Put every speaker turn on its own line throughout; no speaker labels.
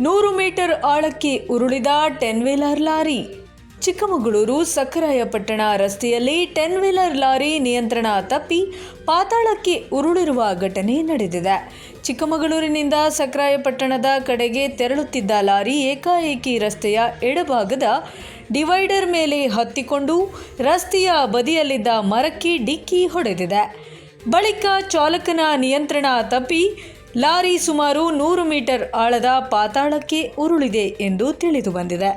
100 metre ಆಳಕ್ಕೆ ಉರುಳಿದ 10 wheeler lorry. Chikkamagaluru Sakharayapatna ರಸ್ತೆಯಲ್ಲಿ 10 wheeler lorry ನಿಯಂತ್ರಣ ತಪ್ಪಿ ಪಾತಾಳಕ್ಕೆ ಉರುಳಿರುವ ಘಟನೆ ನಡೆದಿದೆ. ಚಿಕ್ಕಮಗಳೂರಿನಿಂದ ಸಖರಾಯಪಟ್ಟಣದ ಕಡೆಗೆ ತೆರಳುತ್ತಿದ್ದ ಲಾರಿ ಏಕಾಏಕಿ ರಸ್ತೆಯ ಎಡಭಾಗದ ಡಿವೈಡರ್ ಮೇಲೆ ಹತ್ತಿಕೊಂಡು ರಸ್ತೆಯ ಬದಿಯಲ್ಲಿದ್ದ ಮರಕ್ಕೆ ಡಿಕ್ಕಿ ಹೊಡೆದಿದೆ. ಬಳಿಕ ಚಾಲಕನ ನಿಯಂತ್ರಣ ತಪ್ಪಿ ಲಾರಿ ಸುಮಾರು 100 ಮೀಟರ್ ಆಳದ ಪಾತಾಳಕ್ಕೆ ಉರುಳಿದೆ ಎಂದು ತಿಳಿದು ಬಂದಿದೆ.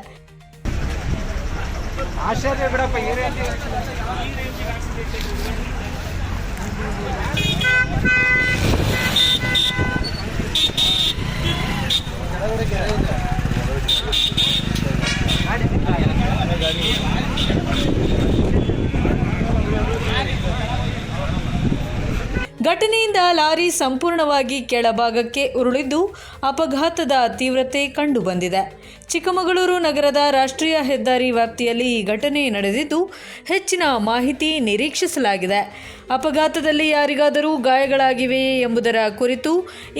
ಘಟನೆಯಿಂದ ಲಾರಿ ಸಂಪೂರ್ಣವಾಗಿ ಕೆಳಭಾಗಕ್ಕೆ ಉರುಳಿದ್ದು ಅಪಘಾತದ ತೀವ್ರತೆ ಕಂಡುಬಂದಿದೆ. ಚಿಕ್ಕಮಗಳೂರು ನಗರದ ರಾಷ್ಟ್ರೀಯ ಹೆದ್ದಾರಿ ವ್ಯಾಪ್ತಿಯಲ್ಲಿ ಈ ಘಟನೆ ನಡೆದಿದ್ದು ಹೆಚ್ಚಿನ ಮಾಹಿತಿ ನಿರೀಕ್ಷಿಸಲಾಗಿದೆ. ಅಪಘಾತದಲ್ಲಿ ಯಾರಿಗಾದರೂ ಗಾಯಗಳಾಗಿವೆಯೇ ಎಂಬುದರ ಕುರಿತು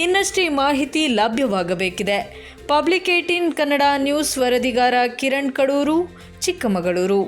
ಇನ್ನಷ್ಟೇ ಮಾಹಿತಿ ಲಭ್ಯವಾಗಬೇಕಿದೆ. ಪಬ್ಲಿಕ್ 18 ಕನ್ನಡ ನ್ಯೂಸ್ ವರದಿಗಾರ ಕಿರಣ್ ಕಡೂರು, ಚಿಕ್ಕಮಗಳೂರು.